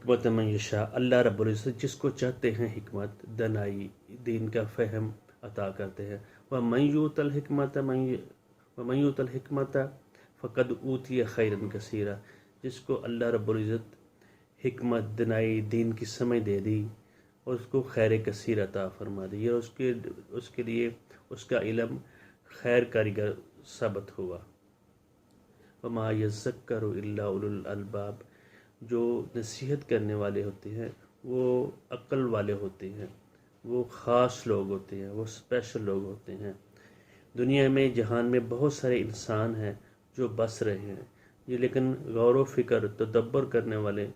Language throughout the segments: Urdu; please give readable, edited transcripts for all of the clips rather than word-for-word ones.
حکمت من یشاء، اللہ رب العزت جس کو چاہتے ہیں حکمت، دنائی، دین کا فہم عطا کرتے ہیں۔ وَمَن یُؤْتَ الْحِکْمَةَ وَمَن یُؤْتَ الْحِکْمَةَ فَقَدْ أُوتِیَ خَیْرًا کَثِیرًا، جس کو اللہ رب العزت حکمت، دنائی، دین کی سمجھ دے دی اور اس کو خیر کثیر عطا فرما دی، اور اس کے لیے اس کا علم خیر کارگر ثابت ہوا۔ وَمَا يَذَّكَّرُ إِلَّا أُولُو الْأَلْبَابِ، جو نصیحت کرنے والے ہوتے ہیں وہ عقل والے ہوتے ہیں، وہ خاص لوگ ہوتے ہیں، وہ اسپیشل لوگ ہوتے ہیں۔ دنیا میں، جہان میں بہت سارے انسان ہیں جو بس رہے ہیں، یہ لیکن غور و فکر تدبر کرنے والے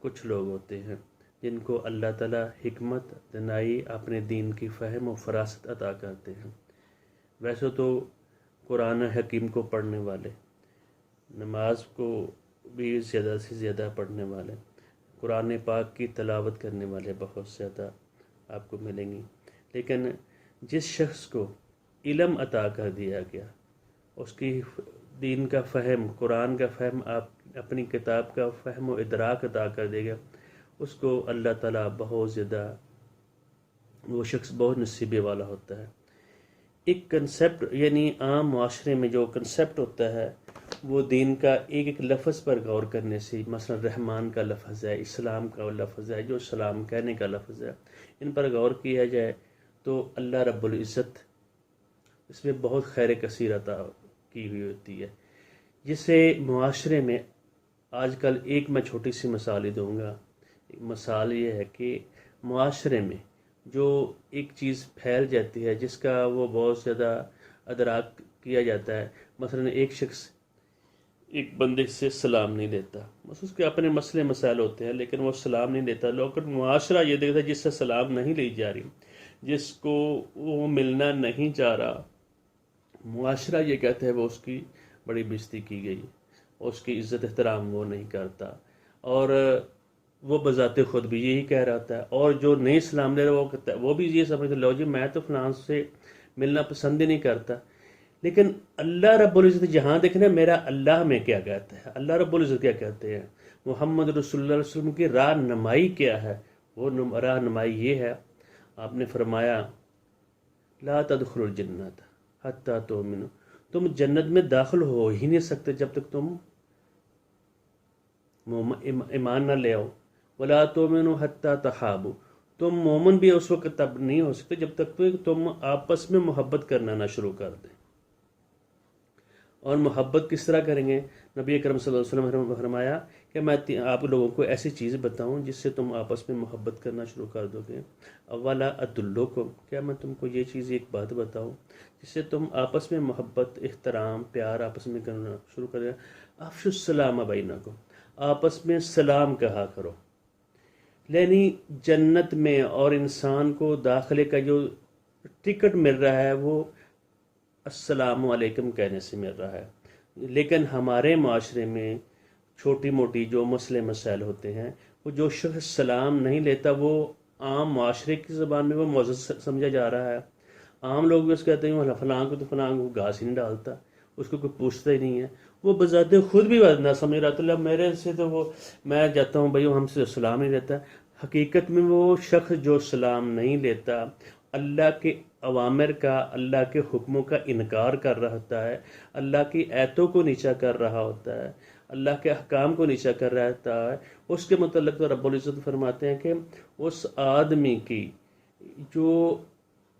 کچھ لوگ ہوتے ہیں جن کو اللہ تعالیٰ حکمت، دانائی، اپنے دین کی فہم و فراست عطا کرتے ہیں۔ ویسے تو قرآن حکیم کو پڑھنے والے، نماز کو بھی زیادہ سے زیادہ پڑھنے والے، قرآن پاک کی تلاوت کرنے والے بہت زیادہ آپ کو ملیں گی، لیکن جس شخص کو علم عطا کر دیا گیا، اس کی دین کا فہم، قرآن کا فہم، آپ اپنی کتاب کا فہم و ادراک عطا کر دے گا، اس کو اللہ تعالیٰ بہت زیادہ، وہ شخص بہت نصیبے والا ہوتا ہے۔ ایک کنسیپٹ، یعنی عام معاشرے میں جو کنسیپٹ ہوتا ہے وہ دین کا ایک ایک لفظ پر غور کرنے سے، مثلا رحمان کا لفظ ہے، اسلام کا لفظ ہے، جو سلام کہنے کا لفظ ہے، ان پر غور کیا جائے تو اللہ رب العزت اس میں بہت خیر کثیر عطا کی ہوئی ہوتی ہے، جس سے معاشرے میں آج کل، ایک میں چھوٹی سی مثال ہی دوں گا۔ مثال یہ ہے کہ معاشرے میں جو ایک چیز پھیل جاتی ہے جس کا وہ بہت زیادہ ادراک کیا جاتا ہے، مثلا ایک شخص ایک بندے سے سلام نہیں دیتا، بس اس کے اپنے مسئلے مسائل ہوتے ہیں لیکن وہ سلام نہیں دیتا، لیکن معاشرہ یہ دیکھتا ہے جس سے سلام نہیں لی جا رہی، جس کو وہ ملنا نہیں چاہ رہا، معاشرہ یہ کہتا ہے وہ اس کی بڑی بےزتی کی گئی، اس کی عزت احترام وہ نہیں کرتا، اور وہ بذات خود بھی یہی کہہ رہا ہوتا ہے، اور جو نہیں سلام دے رہا وہ کہتا ہے، وہ بھی یہ سمجھتا ہے لو جی میں تو فلاں سے ملنا پسند ہی نہیں کرتا۔ لیکن اللہ رب العزت جہاں دیکھنا میرا اللہ میں کیا کہتا ہے، اللہ رب العزت کیا کہتے ہیں، محمد رسول اللہ علیہ وسلم کی راہ نمائی کیا ہے، وہ راہ نمائی یہ ہے، آپ نے فرمایا لا تدخلوا الجنت حتی تؤمنوا، تم جنت میں داخل ہو ہی نہیں سکتے جب تک تم ایمان نہ لے آؤ، ولا تؤمنوا حتی تحابوا، تم مومن بھی اس وقت تب نہیں ہو سکتے جب تک تم آپس میں محبت کرنا نہ شروع کر دیں۔ اور محبت کس طرح کریں گے؟ نبی اکرم صلی اللہ علیہ وسلم نے فرمایا کہ میں آپ لوگوں کو ایسی چیز بتاؤں جس سے تم آپس میں محبت کرنا شروع کر دو گے۔ اولا ادلکم، کیا میں تم کو یہ چیز، ایک بات بتاؤں جس سے تم آپس میں محبت، احترام، پیار آپس میں کرنا شروع کر دیں؟ افشوا السلام بینکم، آپس میں سلام کہا کرو۔ یعنی جنت میں اور انسان کو داخلے کا جو ٹکٹ مل رہا ہے وہ السلام علیکم کہنے سے مل رہا ہے، لیکن ہمارے معاشرے میں چھوٹی موٹی جو مسئلے مسائل ہوتے ہیں، وہ جو شخص سلام نہیں لیتا وہ عام معاشرے کی زبان میں وہ معزز سمجھا جا رہا ہے، عام لوگ بھی اس کہتے ہیں فلاں کو تو فلاں کو گھاس ہی نہیں ڈالتا، اس کو کوئی پوچھتا ہی نہیں ہے، وہ بذات خود بھی نہ سمجھ رہا تو میرے سے تو وہ، میں جاتا ہوں بھائی ہم سے سلام نہیں لیتا۔ حقیقت میں وہ شخص جو سلام نہیں لیتا، اللہ کے اوامر کا، اللہ کے حکموں کا انکار کر رہا ہوتا ہے، اللہ کی ایتوں کو نیچا کر رہا ہوتا ہے، اللہ کے احکام کو نیچا کر رہا ہوتا ہے، اس کے متعلق تو رب العزت فرماتے ہیں کہ اس آدمی کی جو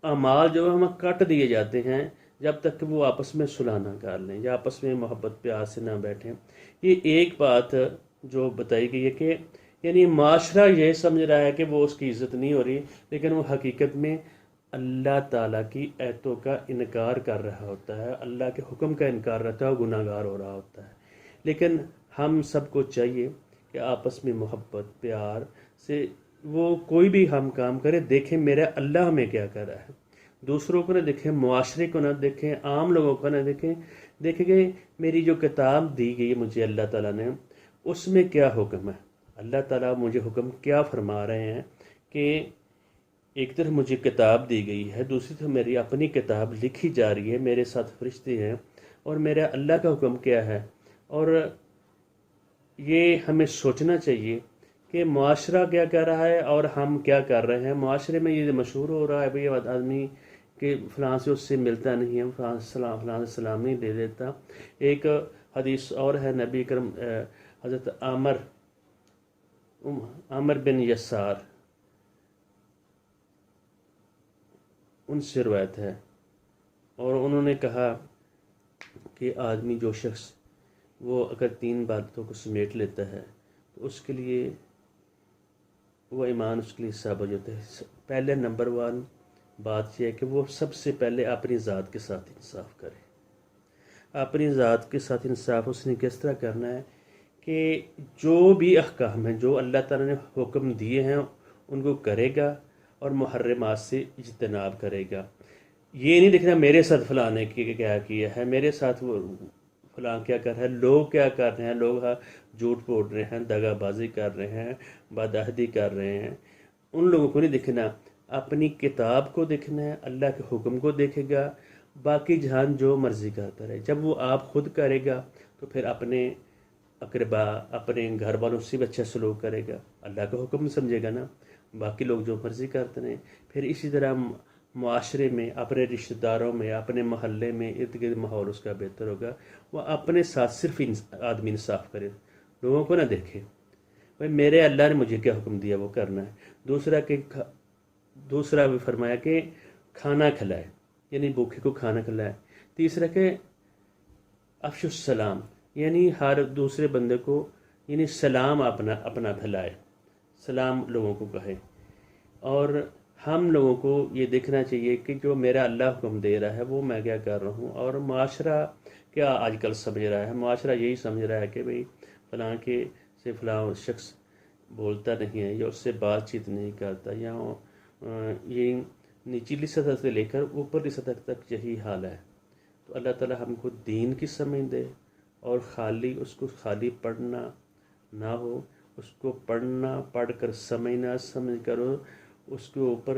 اعمال جو ہمیں کٹ دیے جاتے ہیں جب تک کہ وہ آپس میں صلح نہ کر لیں یا آپس میں محبت پیار سے نہ بیٹھیں۔ یہ ایک بات جو بتائی گئی ہے کہ یعنی معاشرہ یہ سمجھ رہا ہے کہ وہ اس کی عزت نہیں ہو رہی، لیکن وہ حقیقت میں اللہ تعالیٰ کی ایتوں کا انکار کر رہا ہوتا ہے، اللہ کے حکم کا انکار رہتا ہے، گناہ گار ہو رہا ہوتا ہے۔ لیکن ہم سب کو چاہیے کہ آپس میں محبت پیار سے وہ کوئی بھی ہم کام کرے، دیکھیں میرا اللہ ہمیں کیا کر رہا ہے، دوسروں کو نہ دیکھیں، معاشرے کو نہ دیکھیں، عام لوگوں کو نہ دیکھیں، دیکھیں کہ میری جو کتاب دی گئی مجھے اللہ تعالیٰ نے، اس میں کیا حکم ہے، اللہ تعالیٰ مجھے حکم کیا فرما رہے ہیں کہ ایک طرف مجھے کتاب دی گئی ہے، دوسری طرف میری اپنی کتاب لکھی جا رہی ہے، میرے ساتھ فرشتے ہیں، اور میرا اللہ کا حکم کیا ہے۔ اور یہ ہمیں سوچنا چاہیے کہ معاشرہ کیا کر رہا ہے اور ہم کیا کر رہے ہیں. معاشرے میں یہ مشہور ہو رہا ہے بھئی آدمی کہ فلاں سے اس سے ملتا نہیں ہے، فلاں سے سلام نہیں دے دیتا. ایک حدیث اور ہے، نبی کرم حضرت عامر بن یسار ان سے روایت ہے، اور انہوں نے کہا کہ آدمی جو شخص وہ اگر 3 باتوں کو سمیٹ لیتا ہے تو اس کے لیے وہ ایمان اس کے لیے ثابت ہوتا ہے. پہلے نمبر 1 بات یہ ہے کہ وہ سب سے پہلے اپنی ذات کے ساتھ انصاف کرے. اپنی ذات کے ساتھ انصاف اس نے کس طرح کرنا ہے کہ جو بھی احکام ہیں، جو اللہ تعالیٰ نے حکم دیے ہیں ان کو کرے گا اور محرمات سے اجتناب کرے گا. یہ نہیں دیکھنا میرے ساتھ فلاں نے کیا کیا ہے، میرے ساتھ وہ فلاں کیا کر رہا ہے، لوگ کیا کر رہے ہیں، لوگ جھوٹ بول رہے ہیں، دغا بازی کر رہے ہیں، بدعہدی کر رہے ہیں. ان لوگوں کو نہیں دیکھنا، اپنی کتاب کو دیکھنا ہے، اللہ کے حکم کو دیکھے گا. باقی جہان جو مرضی کرتا رہے. جب وہ آپ خود کرے گا تو پھر اپنے اقربا، اپنے گھر والوں سے بھی اچھا سلوک کرے گا، اللہ کا حکم سمجھے گا نا. باقی لوگ جو مرضی کرتے رہیں. پھر اسی طرح معاشرے میں، اپنے رشتہ داروں میں، اپنے محلے میں ارد گرد ماحول اس کا بہتر ہوگا. وہ اپنے ساتھ صرف آدمی انصاف کرے، لوگوں کو نہ دیکھے بھائی میرے اللہ نے مجھے کیا حکم دیا وہ کرنا ہے. دوسرا بھی فرمایا کہ کھانا کھلائے، یعنی بھوکے کو کھانا کھلائے. تیسرا کہ افشو السلام، یعنی ہر دوسرے بندے کو یعنی سلام اپنا پھیلائے، سلام لوگوں کو کہے. اور ہم لوگوں کو یہ دیکھنا چاہیے کہ جو میرا اللہ حکم دے رہا ہے وہ میں کیا کر رہا ہوں. اور معاشرہ کیا آج کل سمجھ رہا ہے؟ معاشرہ یہی سمجھ رہا ہے کہ بھئی فلاں کے سے فلاں شخص بولتا نہیں ہے، یا اس سے بات چیت نہیں کرتا، یا یہ نچلی سطح سے لے کر اوپرلی سطح تک یہی حال ہے. تو اللہ تعالیٰ ہم کو دین کی سمجھ دے، اور اس کو خالی پڑھنا نہ ہو، اس کو پڑھنا، پڑھ کر سمجھنا، سمجھ کر اس کے اوپر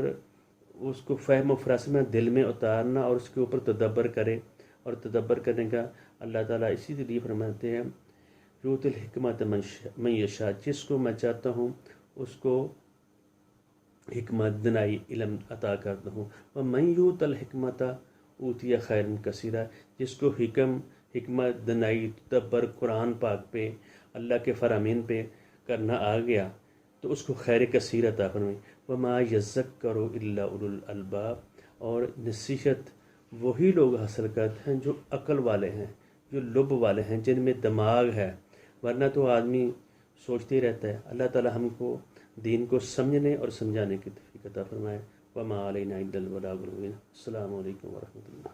اس کو فہم و فراست میں دل میں اتارنا، اور اس کے اوپر تدبر کرے. اور تدبر کرنے کا اللہ تعالیٰ اسی لیے فرماتے ہیں یؤتی الحکمت من یشاء، جس کو میں چاہتا ہوں اس کو حکمت، دانائی، علم عطا کرتا ہوں. ومن یؤت الحکمت اوتی خیرا کثیرا، جس کو حکمت، دانائی، تدبر قرآن پاک پہ، اللہ کے فرامین پہ کرنا آ گیا تو اس کو خیر کثیر عطا فرمائی. وما یذکر الا اولو الالباب، اور نصیحت وہی لوگ حاصل کرتے ہیں جو عقل والے ہیں، جو لب والے ہیں، جن میں دماغ ہے. ورنہ تو آدمی سوچتے ہی رہتا ہے. اللہ تعالی ہم کو دین کو سمجھنے اور سمجھانے کی توفیق عطا فرمائے. وما علینا الا البلاغ المبین. السلام علیکم ورحمۃ اللہ.